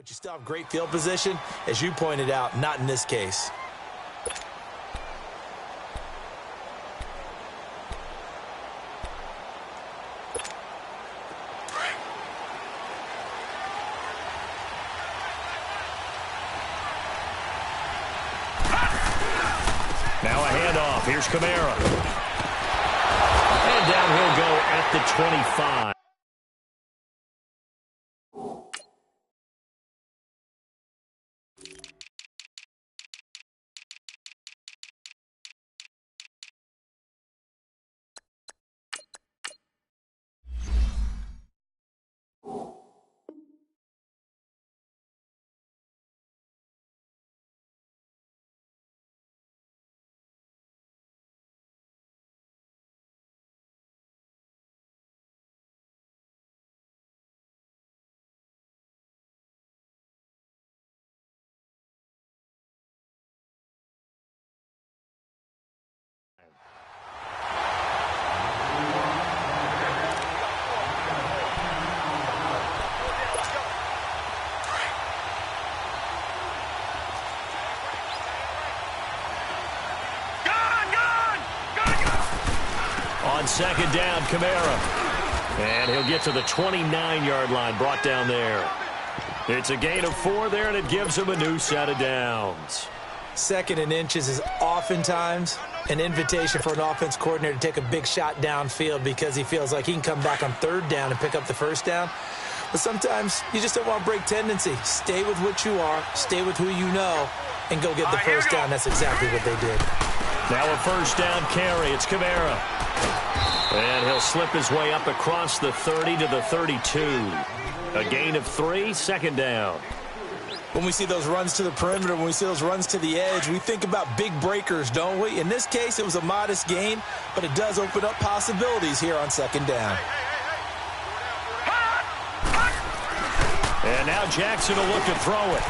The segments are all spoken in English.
But you still have great field position. As you pointed out, not in this case. Now a handoff. Here's Kamara. And down he'll go at the 25. On second down, Kamara. And he'll get to the 29-yard line, brought down there. It's a gain of 4 there, and it gives him a new set of downs. Second and inches is oftentimes an invitation for an offense coordinator to take a big shot downfield because he feels like he can come back on third down and pick up the first down. But sometimes you just don't want to break tendency. Stay with what you are, stay with who you know, and go get the first down. That's exactly what they did. Now a first down carry. It's Kamara. And he'll slip his way up across the 30 to the 32. A gain of 3, second down. When we see those runs to the perimeter, when we see those runs to the edge, we think about big breakers, don't we? In this case, it was a modest gain, but it does open up possibilities here on second down. And now Jackson will look to throw it.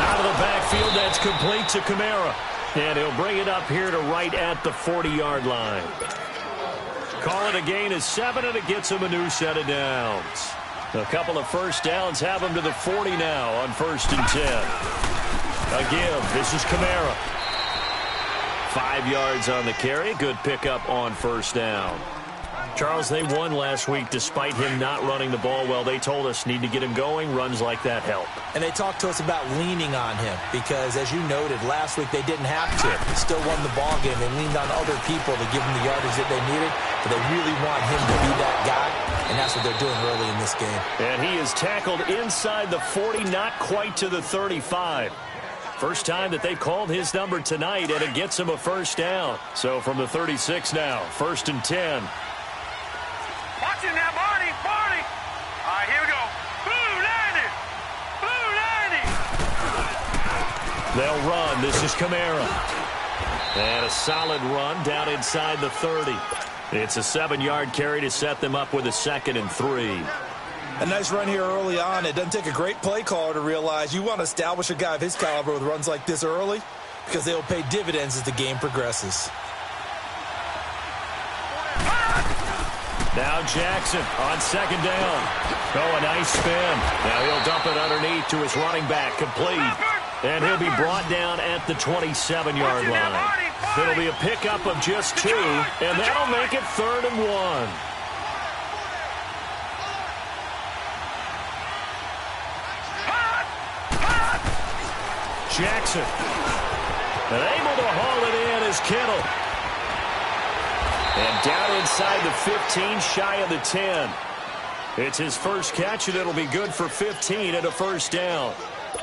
Out of the backfield, that's complete to Kamara. And he'll bring it up here to right at the 40-yard line. Call it a gain of 7, and it gets him a new set of downs. A couple of first downs have him to the 40 now on 1st and 10. A give. This is Kamara. 5 yards on the carry. Good pickup on first down. Charles, they won last week despite him not running the ball well. They told us need to get him going. Runs like that help. And they talked to us about leaning on him because, as you noted, last week they didn't have to. They still won the ball game. They leaned on other people to give them the yardage that they needed, but they really want him to be that guy, and that's what they're doing early in this game. And he is tackled inside the 40, not quite to the 35. First time that they've called his number tonight, and it gets him a first down. So from the 36 now, 1st and 10. Watching that, Barney. All right, here we go. They'll run. This is Kamara. And a solid run down inside the 30. It's a 7-yard carry to set them up with a 2nd and 3. A nice run here early on. It doesn't take a great play caller to realize you want to establish a guy of his caliber with runs like this early because they will pay dividends as the game progresses. Now Jackson on second down. Oh, a nice spin. Now he'll dump it underneath to his running back, complete. And he'll be brought down at the 27-yard line. It'll be a pickup of just 2, and that'll make it 3rd and 1. Jackson. And able to haul it in is Kittle. And down inside the 15, shy of the 10. It's his first catch, and it'll be good for 15 and a first down.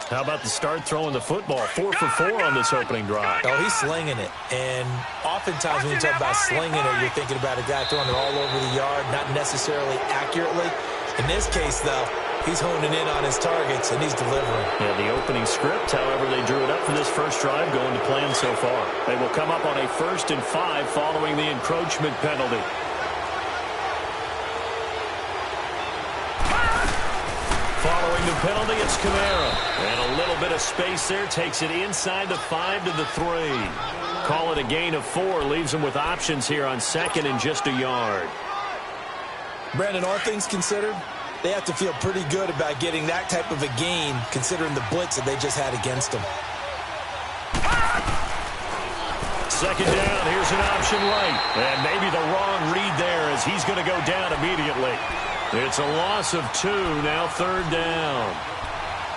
How about the start throwing the football? 4 for 4 on this opening drive. Oh, he's slinging it. And oftentimes when you talk about slinging it, you're thinking about a guy throwing it all over the yard, not necessarily accurately. In this case, though, he's honing in on his targets, and he's delivering. Yeah, the opening script, however, they drew it up for this first drive, going to plan so far. They will come up on a 1st and 5 following the encroachment penalty. Following the penalty, it's Kamara. And a little bit of space there takes it inside the 5 to the 3. Call it a gain of 4, leaves them with options here on 2nd and just a yard. Brandon, all things considered, they have to feel pretty good about getting that type of a gain considering the blitz that they just had against them. Second down, here's an option right. And maybe the wrong read there as he's going to go down immediately. It's a loss of 2, now third down.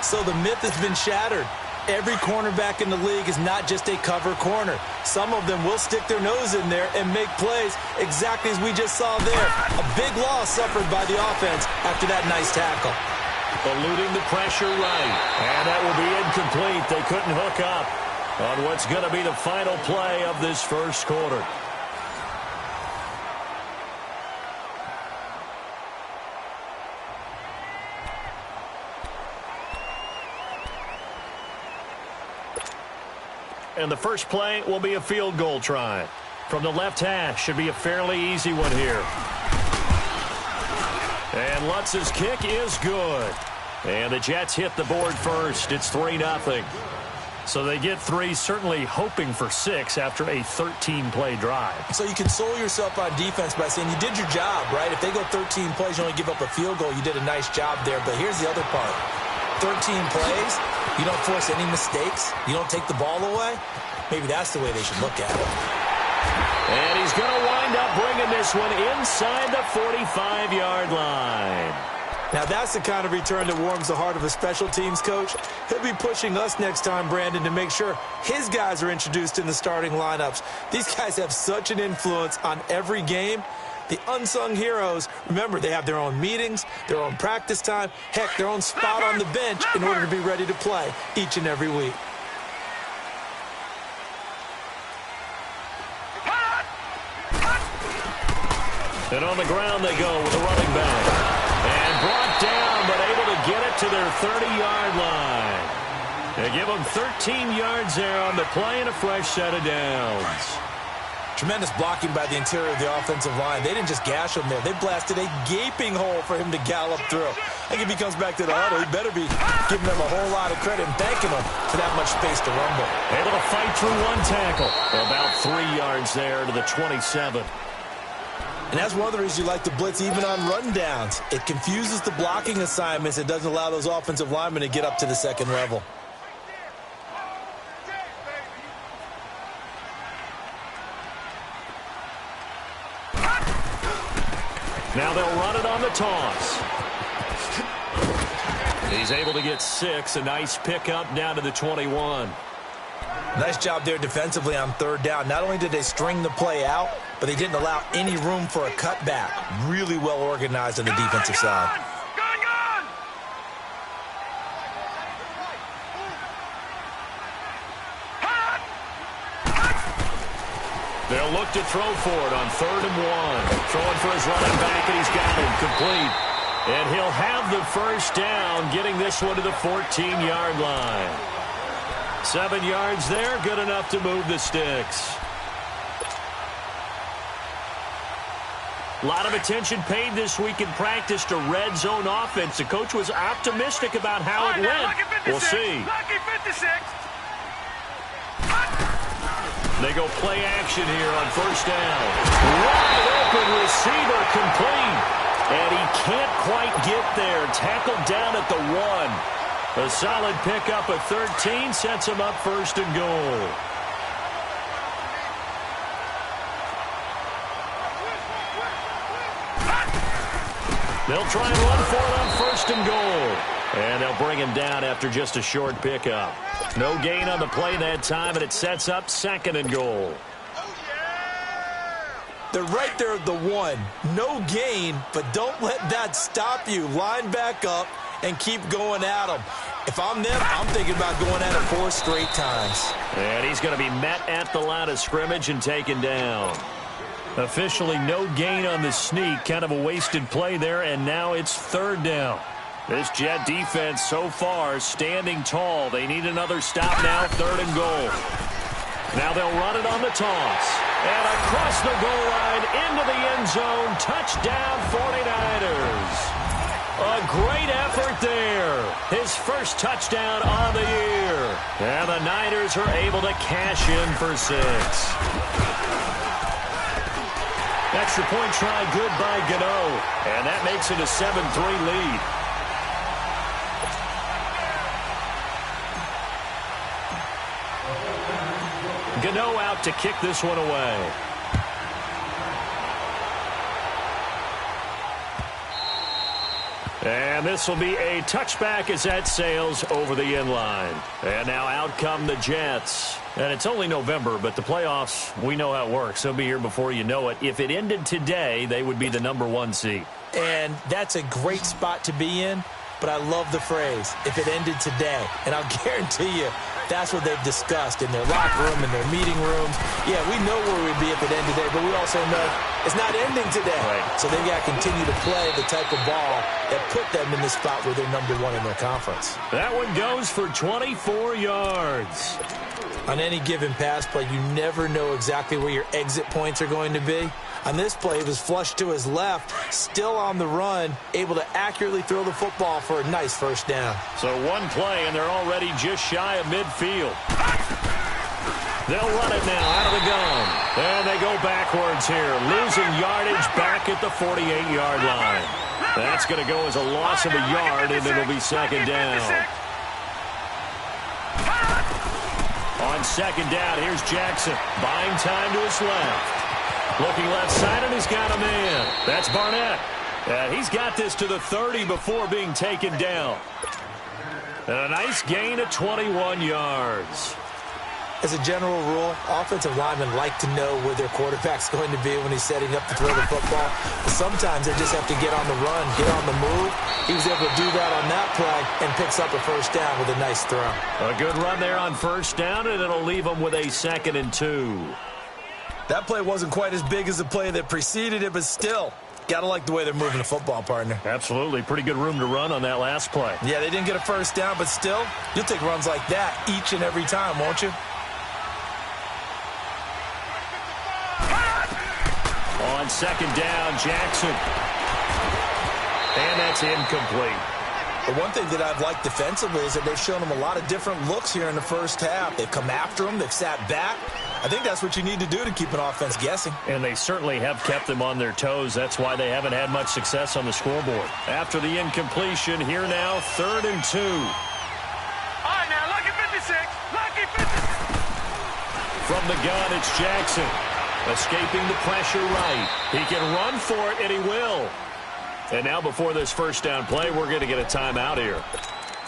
So the myth has been shattered. Every cornerback in the league is not just a cover corner. Some of them will stick their nose in there and make plays exactly as we just saw there. A big loss suffered by the offense after that nice tackle. Eluding the pressure right. And that will be incomplete. They couldn't hook up on what's going to be the final play of this first quarter. And the first play will be a field goal try. From the left hash, should be a fairly easy one here. And Lutz's kick is good. And the Jets hit the board first. It's 3-0. So they get 3, certainly hoping for 6 after a 13-play drive. So you console yourself on defense by saying you did your job, right? If they go 13 plays, you only give up a field goal, you did a nice job there. But here's the other part. 13 plays, you don't force any mistakes, you don't take the ball away. Maybe that's the way they should look at it. And he's going to wind up bringing this one inside the 45-yard line. Now, that's the kind of return that warms the heart of a special teams coach. He'll be pushing us next time, Brandon, to make sure his guys are introduced in the starting lineups. These guys have such an influence on every game. The unsung heroes, remember, they have their own meetings, their own practice time, heck, their own spot on the bench in order to be ready to play each and every week. And on the ground they go with the running back. And brought down, but able to get it to their 30-yard line. They give them 13 yards there on the play and a fresh set of downs. Tremendous blocking by the interior of the offensive line. They didn't just gash him there. They blasted a gaping hole for him to gallop through. I think if he comes back to the huddle, he better be giving them a whole lot of credit and thanking them for that much space to rumble. Able to fight through one tackle. About 3 yards there to the 27. And that's one of the reasons you like to blitz even on rundowns. It confuses the blocking assignments. It doesn't allow those offensive linemen to get up to the second level. Now they'll run it on the toss. He's able to get 6. A nice pickup down to the 21. Nice job there defensively on third down. Not only did they string the play out, but they didn't allow any room for a cutback. Really well organized on the defensive side. They'll look to throw for it on 3rd and 1. Throwing for his running back, and he's got him complete. And he'll have the first down, getting this one to the 14-yard line. 7 yards there, good enough to move the sticks. A lot of attention paid this week in practice to red zone offense. The coach was optimistic about how it went. We'll see. They go play action here on first down. Wide open receiver complete. And he can't quite get there. Tackled down at the 1. A solid pickup of 13 sets him up 1st and goal. They'll try and run for it on 1st and goal. And they'll bring him down after just a short pickup. No gain on the play that time, and it sets up 2nd and goal. They're right there at the 1. No gain, but don't let that stop you. Line back up and keep going at them. If I'm them, I'm thinking about going at it 4 straight times. And he's going to be met at the line of scrimmage and taken down. Officially no gain on the sneak. Kind of a wasted play there, and now it's 3rd down. This Jet defense so far standing tall. They need another stop now, 3rd and goal. Now they'll run it on the toss. And across the goal line into the end zone. Touchdown 49ers. A great effort there. His first touchdown on the year. And the Niners are able to cash in for 6. Extra point try good by Gano. And that makes it a 7-3 lead. Gano out to kick this one away. And this will be a touchback as that sails over the inline. And now out come the Jets. And it's only November, but the playoffs, we know how it works. They'll be here before you know it. If it ended today, they would be the #1 seed. And that's a great spot to be in, but I love the phrase, if it ended today. And I'll guarantee you, that's what they've discussed in their locker room, in their meeting rooms. Yeah, we know where we'd be if it ended today, but we also know it's not ending today. Right. So they've got to continue to play the type of ball that put them in the spot where they're #1 in their conference. That one goes for 24 yards. On any given pass play, you never know exactly where your exit points are going to be. On this play, he was flushed to his left, still on the run, able to accurately throw the football for a nice first down. So one play, and they're already just shy of midfield. They'll run it now out of the gun. And they go backwards here, losing yardage back at the 48-yard line. That's going to go as a loss of a yard, and it'll be second down. On second down, here's Jackson. Buying time to his left. Looking left side, and he's got a man. That's Barnett. And he's got this to the 30 before being taken down. And a nice gain of 21 yards. As a general rule, offensive linemen like to know where their quarterback's going to be when he's setting up to throw the football. But sometimes they just have to get on the run, get on the move. He was able to do that on that play and picks up a first down with a nice throw. A good run there on first down, and it'll leave him with a 2nd and 2. That play wasn't quite as big as the play that preceded it, but still, got to like the way they're moving the football, partner. Absolutely. Pretty good room to run on that last play. Yeah, they didn't get a first down, but still, you'll take runs like that each and every time, won't you? On second down, Jackson. And that's incomplete. The one thing that I've liked defensively is that they've shown them a lot of different looks here in the first half. They've come after them. They've sat back. I think that's what you need to do to keep an offense guessing. And they certainly have kept them on their toes. That's why they haven't had much success on the scoreboard. After the incompletion, here now, 3rd and 2. All right, now, lucky 56. Lucky 56. From the gun, it's Jackson. Escaping the pressure right. He can run for it, and he will. And now before this first down play, we're going to get a timeout here,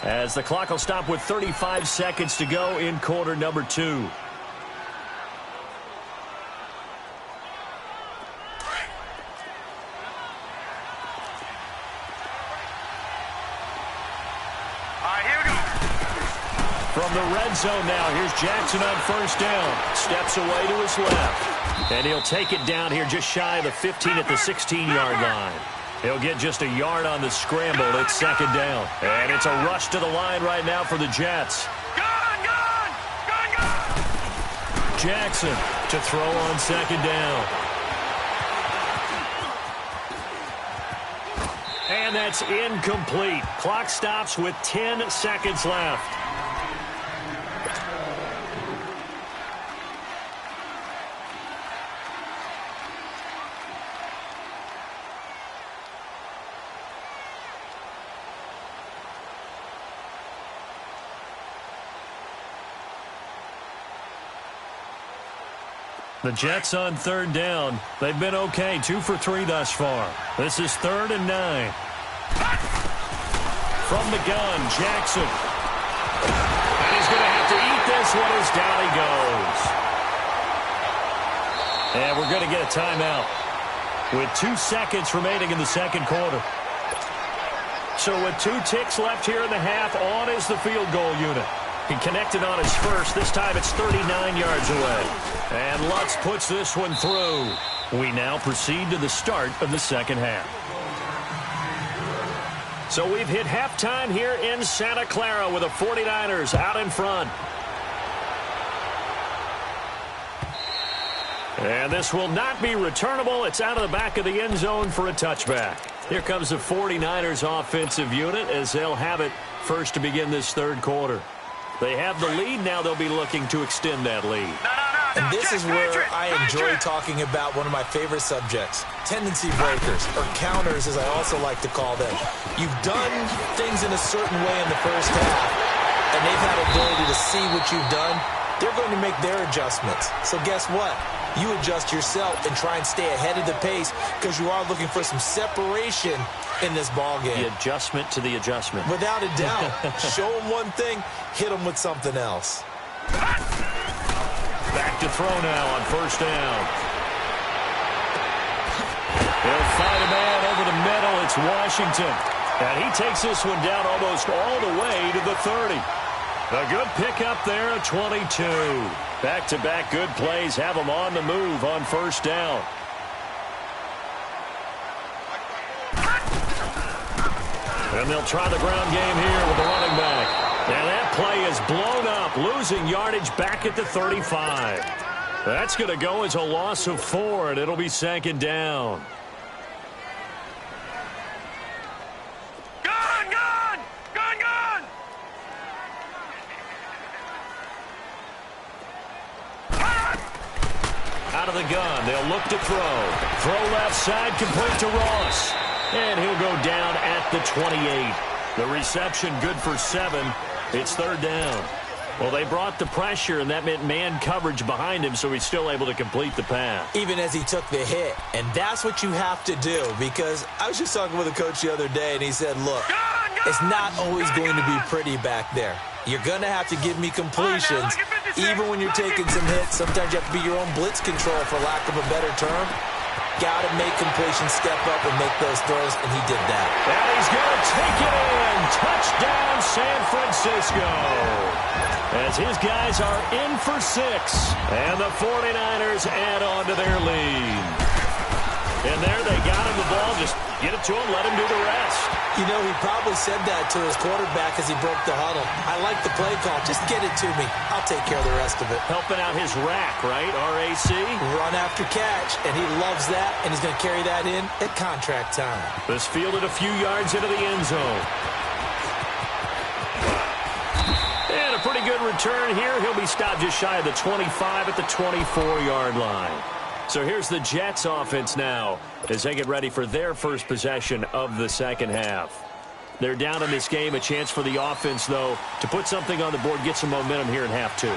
as the clock will stop with 35 seconds to go in quarter number 2. From the red zone now, here's Jackson on first down. Steps away to his left. And he'll take it down here just shy of the 15 at the 16-yard line. He'll get just a yard on the scramble. It's second down. And it's a rush to the line right now for the Jets. Jackson to throw on second down. And that's incomplete. Clock stops with 10 seconds left. The Jets on third down. They've been okay, 2 for 3 thus far. This is 3rd and 9. From the gun, Jackson. And he's going to have to eat this one as down he goes. And we're going to get a timeout with 2 seconds remaining in the second quarter. So with 2 ticks left here in the half, on is the field goal unit. He connected on his first. This time it's 39 yards away. And Lutz puts this one through. We now proceed to the start of the second half. So we've hit halftime here in Santa Clara with the 49ers out in front. And this will not be returnable. It's out of the back of the end zone for a touchback. Here comes the 49ers offensive unit as they'll have it first to begin this third quarter. They have the lead. Now they'll be looking to extend that lead. No. And this is where I enjoy talking about one of my favorite subjects, tendency breakers, or counters as I also like to call them. You've done things in a certain way in the first half, and they've had ability to see what you've done. They're going to make their adjustments. So guess what? You adjust yourself and try and stay ahead of the pace because you are looking for some separation in this ball game. The adjustment to the adjustment. Without a doubt. Show them one thing, hit them with something else. Back to throw now on first down. They'll find a man over the middle. It's Washington. And he takes this one down almost all the way to the 30. A good pickup there at 22. Back-to-back good plays have them on the move on first down. And they'll try the ground game here with the running back. And that play is blown up, losing yardage back at the 35. That's going to go as a loss of 4, and it'll be second down. Out of the gun, they'll look to throw. Throw left side, complete to Ross. And he'll go down at the 28. The reception good for 7. It's third down. Well, they brought the pressure, and that meant man coverage behind him, so he's still able to complete the pass. Even as he took the hit. And that's what you have to do, because I was just talking with a coach the other day, and he said, look, it's not always going to be pretty back there. You're going to have to give me completions. Even when you're taking some hits, sometimes you have to be your own blitz control, for lack of a better term. Got to make completions, step up, and make those throws, and he did that. And he's going to take it in. Touchdown, San Francisco. As his guys are in for 6. And the 49ers add on to their lead. And there they got him the ball. Just get it to him, let him do the rest. You know, he probably said that to his quarterback as he broke the huddle. I like the play call. Just get it to me. I'll take care of the rest of it. Helping out his rack, right? RAC? Run after catch. And he loves that, and he's going to carry that in at contract time. This fielded a few yards into the end zone. And a pretty good return here. He'll be stopped just shy of the 25 at the 24-yard line. So here's the Jets offense now as they get ready for their first possession of the second half. They're down in this game. A chance for the offense, though, to put something on the board, get some momentum here in half 2.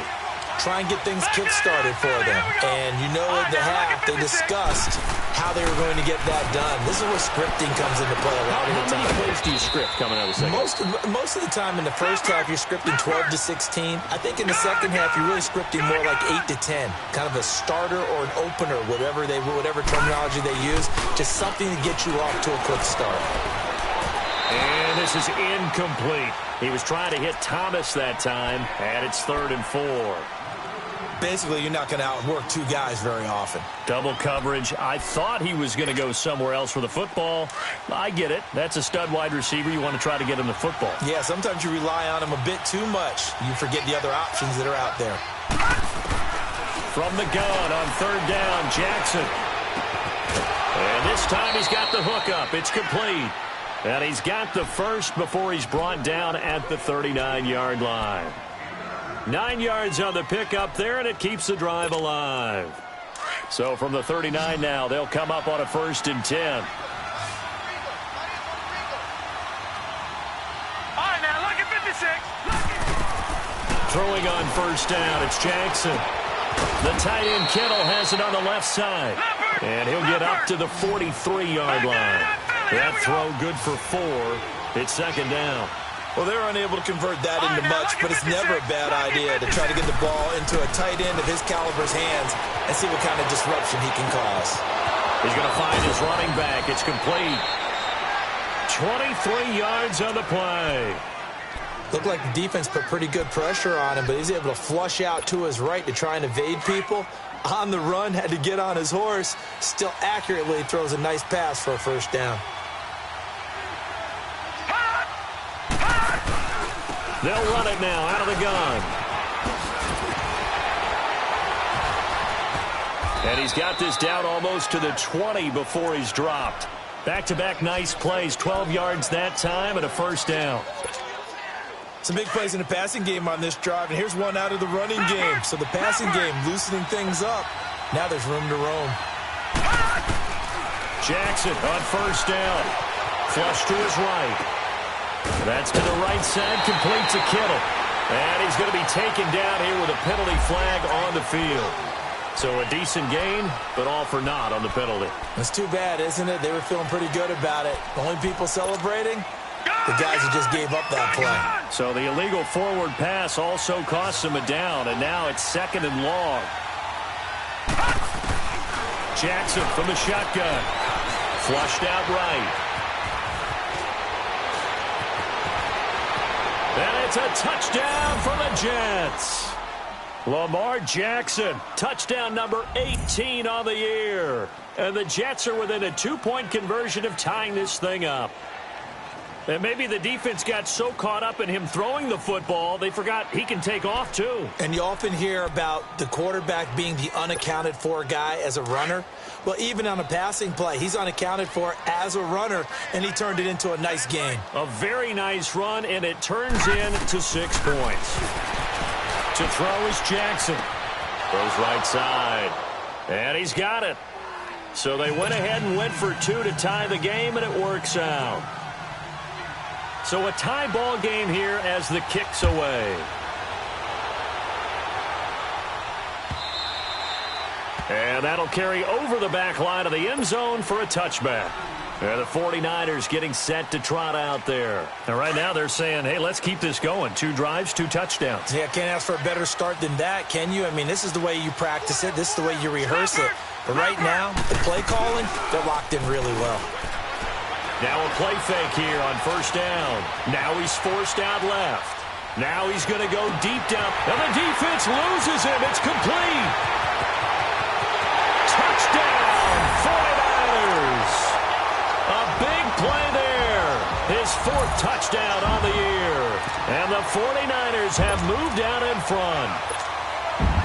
Try and get things kick-started for them. And you know at the half they discussed how they were going to get that done. This is where scripting comes into play a lot of the time. How many plays do you script coming out of the second? Most of the time in the first half you're scripting 12 to 16. I think in the second half you're really scripting more like 8 to 10. Kind of a starter or an opener, whatever terminology they use. Just something to get you off to a quick start. And this is incomplete. He was trying to hit Thomas that time, and it's 3rd and 4. Basically, you're not going to outwork 2 guys very often. Double coverage. I thought he was going to go somewhere else for the football. I get it. That's a stud wide receiver. You want to try to get him the football. Yeah, sometimes you rely on him a bit too much. You forget the other options that are out there. From the gun on 3rd down, Jackson. And this time he's got the hook up. It's complete. And he's got the first before he's brought down at the 39-yard line. 9 yards on the pickup there, and it keeps the drive alive. So from the 39 now, they'll come up on a 1st and 10. All right, now, look at 56. Throwing on 1st down, it's Jackson. The tight end Kittle has it on the left side. And he'll get up to the 43-yard line. That throw good for 4. It's 2nd down. Well, they're unable to convert that into much, but it's never a bad idea to try to get the ball into a tight end of his caliber's hands and see what kind of disruption he can cause. He's going to find his running back. It's complete. 23 yards on the play. Looked like the defense put pretty good pressure on him, but he's able to flush out to his right to try and evade people. On the run, had to get on his horse. Still accurately throws a nice pass for a 1st down. They'll run it now out of the gun. And he's got this down almost to the 20 before he's dropped. Back-to-back nice plays, 12 yards that time and a 1st down. Some big plays in the passing game on this drive, and here's one out of the running game. So the passing game loosening things up. Now there's room to roam. Jackson on first down. Flush to his right. That's to the right side, complete to Kittle. And he's going to be taken down here with a penalty flag on the field. So a decent gain, but all for naught on the penalty. It's too bad, isn't it? They were feeling pretty good about it. The only people celebrating, the guys who just gave up that play. So the illegal forward pass also costs him a down, and now it's 2nd and long. Jackson from the shotgun. Flushed out right. And it's a touchdown for the Jets. Lamar Jackson, touchdown number 18 on the year. And the Jets are within a 2-point conversion of tying this thing up. And maybe the defense got so caught up in him throwing the football, they forgot he can take off too. And you often hear about the quarterback being the unaccounted for guy as a runner. Well, even on a passing play, he's unaccounted for as a runner, and he turned it into a nice gain. A very nice run, and it turns into 6 points. To throw is Jackson. Throws right side. And he's got it. So they went ahead and went for 2 to tie the game, and it works out. So a tie ball game here as the kick's away. And that'll carry over the back line of the end zone for a touchback. And the 49ers getting set to trot out there. And right now they're saying, hey, let's keep this going. 2 drives, 2 touchdowns. Yeah, can't ask for a better start than that, can you? I mean, this is the way you practice it. This is the way you rehearse it. But right now, the play calling, they're locked in really well. Now a play fake here on first down. Now he's forced out left. Now he's going to go deep down. And the defense loses him. It's complete. Touchdown, 49ers. A big play there. His 4th touchdown on the year. And the 49ers have moved out in front.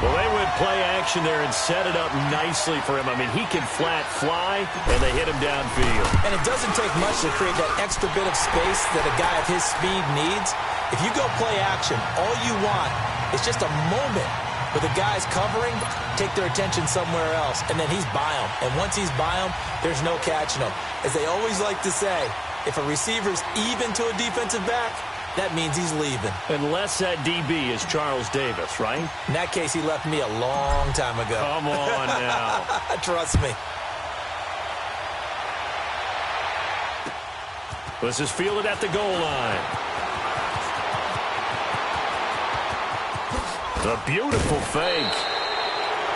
Well, they went play action there and set it up nicely for him. I mean, he can flat fly, and they hit him downfield. And it doesn't take much to create that extra bit of space that a guy of his speed needs. If you go play action, all you want is just a moment where the guys covering take their attention somewhere else, and then he's by them. And once he's by them, there's no catching him. As they always like to say, if a receiver's even to a defensive back, that means he's leaving. Unless that DB is Charles Davis, right? In that case, he left me a long time ago. Come on now. Trust me. This is fielded at the goal line. A beautiful fake.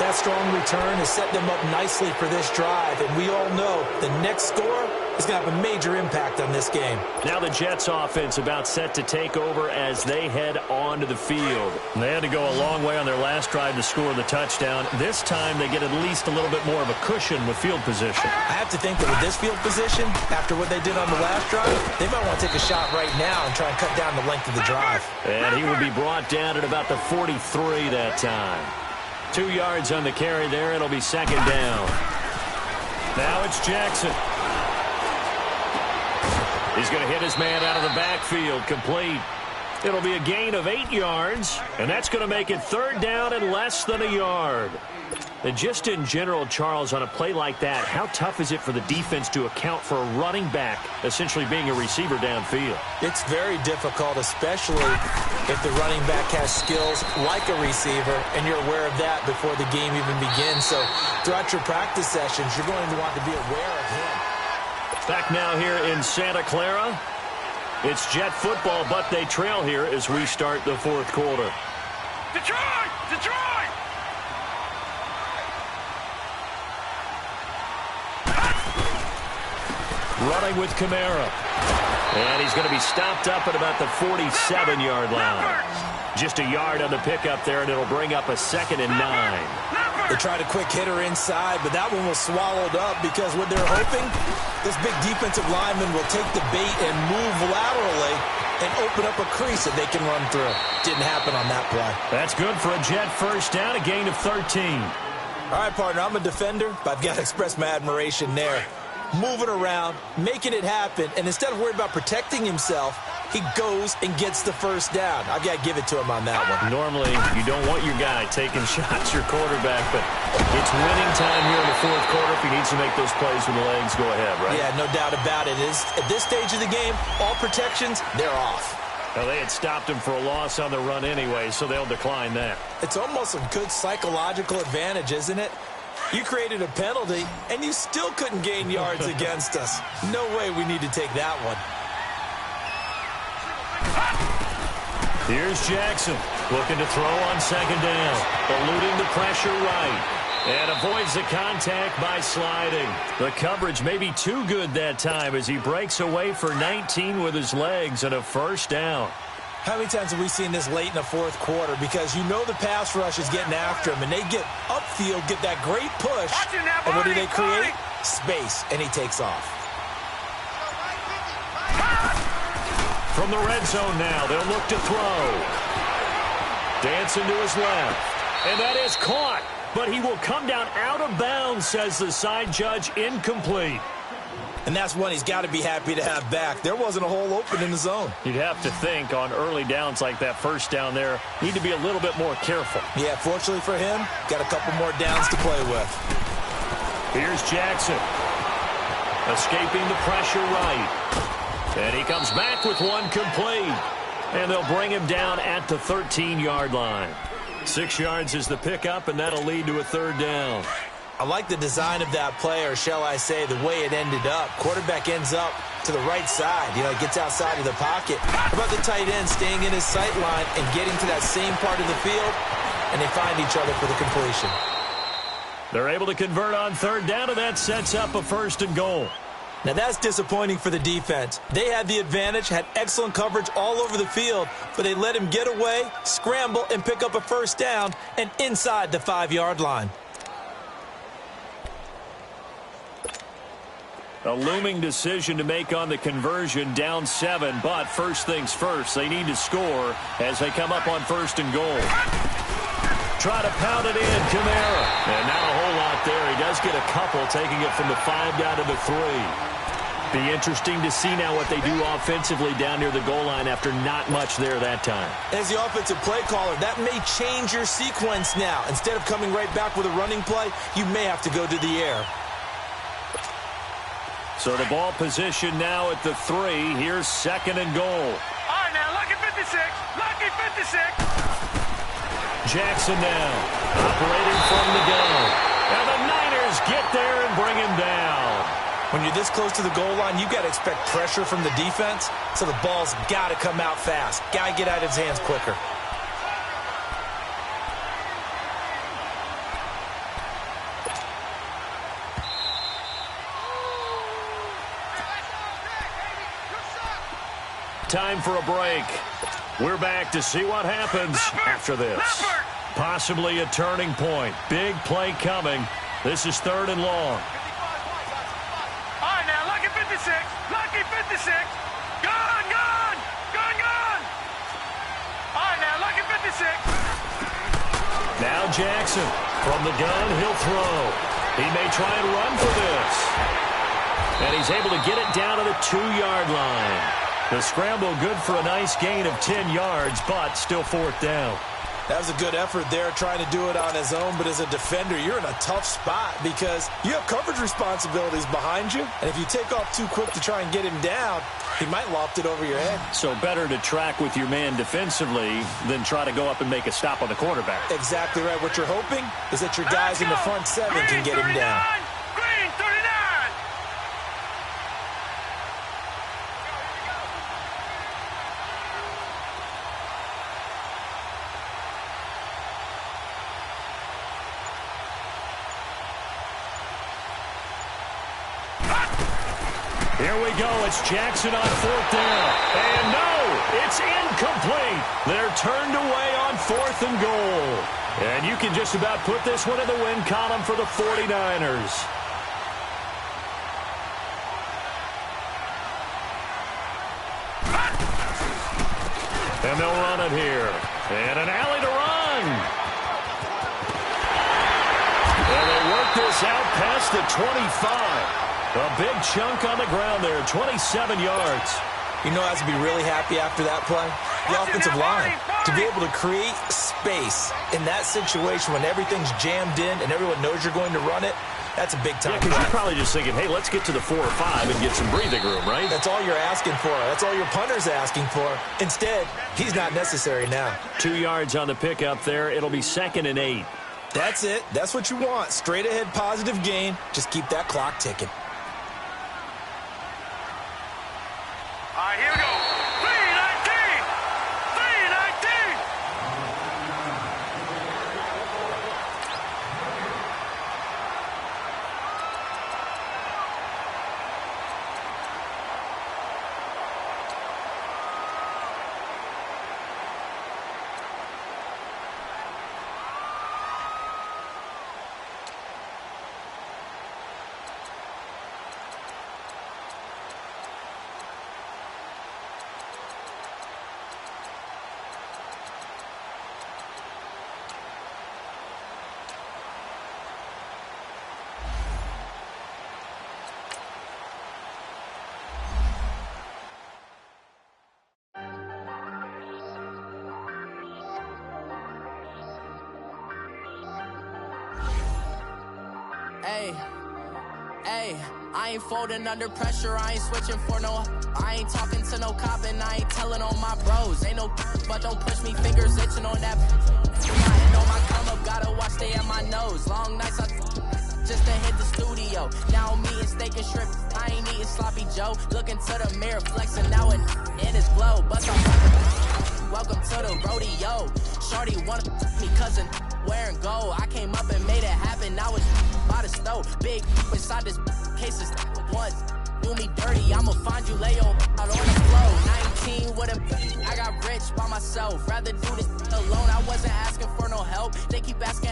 That strong return has set them up nicely for this drive, and we all know the next score is going to have a major impact on this game. Now the Jets offense about set to take over as they head onto the field. They had to go a long way on their last drive to score the touchdown. This time they get at least a little bit more of a cushion with field position. I have to think that with this field position, after what they did on the last drive, they might want to take a shot right now and try and cut down the length of the drive. And he will be brought down at about the 43 that time. 2 yards on the carry there. It'll be 2nd down. Now it's Jackson. He's going to hit his man out of the backfield, complete. It'll be a gain of 8 yards, and that's going to make it 3rd down and less than a yard. And just in general, Charles, on a play like that, how tough is it for the defense to account for a running back essentially being a receiver downfield? It's very difficult, especially if the running back has skills like a receiver, and you're aware of that before the game even begins. So throughout your practice sessions, you're going to want to be aware of him. Back now here in Santa Clara. It's Jet football, but they trail here as we start the 4th quarter. Detroit! Detroit! Running with Kamara. And he's going to be stopped up at about the 47-yard line. Just a yard on the pickup there, and it'll bring up a 2nd and 9. They tried a quick hitter inside, but that one was swallowed up because what they're hoping, this big defensive lineman will take the bait and move laterally and open up a crease that they can run through. Didn't happen on that play. That's good for a Jet first down, a gain of 13. All right, partner, I'm a defender, but I've got to express my admiration there. Moving around, making it happen, and instead of worrying about protecting himself, he goes and gets the first down. I've got to give it to him on that one. Normally, you don't want your guy taking shots, your quarterback, but it's winning time here in the fourth quarter. If he needs to make those plays with the legs, go ahead, right? Yeah, no doubt about it. At this stage of the game, all protections, they're off. Well, they had stopped him for a loss on the run anyway, so they'll decline that. It's almost a good psychological advantage, isn't it? You created a penalty, and you still couldn't gain yards against us. No way we need to take that one. Here's Jackson, looking to throw on second down, eluding the pressure right, and avoids the contact by sliding. The coverage may be too good that time as he breaks away for 19 with his legs and a first down. How many times have we seen this late in the fourth quarter? Because you know the pass rush is getting after him, and they get upfield, get that great push, and what do they create? Space, and he takes off. From the red zone now, they'll look to throw. Dancing to his left, and that is caught. But he will come down out of bounds, says the side judge, incomplete. And that's one he's got to be happy to have back. There wasn't a hole open in the zone. You'd have to think on early downs like that first down there, need to be a little bit more careful. Yeah, fortunately for him, got a couple more downs to play with. Here's Jackson. Escaping the pressure right. And he comes back with one complete. And they'll bring him down at the 13-yard line. 6 yards is the pickup, and that'll lead to a third down. I like the design of that play, or shall I say the way it ended up. Quarterback ends up to the right side. You know, it gets outside of the pocket. How about the tight end staying in his sight line and getting to that same part of the field, and they find each other for the completion. They're able to convert on third down, and that sets up a first and goal. Now, that's disappointing for the defense. They had the advantage, had excellent coverage all over the field, but they let him get away, scramble, and pick up a first down, and inside the 5-yard line. A looming decision to make on the conversion, down 7, but first things first, they need to score as they come up on first and goal. Try to pound it in, Kamara. And not a whole lot there. He does get a couple, taking it from the 5 down to the 3. Be interesting to see now what they do offensively down near the goal line after not much there that time. As the offensive play caller, that may change your sequence now. Instead of coming right back with a running play, you may have to go to the air. So the ball position now at the 3. Here's second and goal. All right, now, lucky 56. Lucky 56. Jackson now, operating from the gun. And the Niners get there and bring him down. When you're this close to the goal line, you got to expect pressure from the defense, so the ball's got to come out fast. Got to get out of his hands quicker. Time for a break. We're back to see what happens after this. Possibly a turning point. Big play coming. This is third and long. All right, now, lucky 56. Lucky 56. Gone, gone. Gone, gone. All right, now, lucky 56. Now Jackson. From the gun, he'll throw. He may try and run for this. And he's able to get it down to the 2-yard line. The scramble good for a nice gain of 10 yards, but still fourth down. That was a good effort there, trying to do it on his own. But as a defender, you're in a tough spot because you have coverage responsibilities behind you. And if you take off too quick to try and get him down, he might loft it over your head. So better to track with your man defensively than try to go up and make a stop on the quarterback. Exactly right. What you're hoping is that your guys in the front 7 can get him down. Green 39. Here we go. It's Jackson on fourth down. And no, it's incomplete. They're turned away on fourth and goal. And you can just about put this one in the win column for the 49ers. And they'll run it here. And an alley to run. And they work this out past the 25. A big chunk on the ground there, 27 yards. You know, has to be really happy after that play. The offensive line. To be able to create space in that situation when everything's jammed in and everyone knows you're going to run it, that's a big-time play. Because you're probably just thinking, hey, let's get to the 4 or 5 and get some breathing room, right? That's all you're asking for. That's all your punter's asking for. Instead, he's not necessary now. 2 yards on the pickup there. It'll be 2nd and 8. That's it. That's what you want. Straight ahead positive gain. Just keep that clock ticking. All right, here we go. 3-19. 3-19. Hey, I ain't folding under pressure, I ain't switching for no. I ain't talking to no cop and I ain't telling on my bros. Ain't no but don't push me, fingers itching on that. My hand on my come up, gotta watch stay at my nose. Long nights I just to hit the studio. Now I'm eating steak and shrimp, I ain't eating sloppy Joe. Looking to the mirror, flexing now and in his glow. But welcome to the rodeo. Shorty wanna me cousin wearing gold. I came up and made it happen. I was by the stove. Big inside this cases once. Do me dirty, I'ma find you, lay on out on the floor. 19 with a I got rich by myself. Rather do this alone. I wasn't asking for no help. They keep asking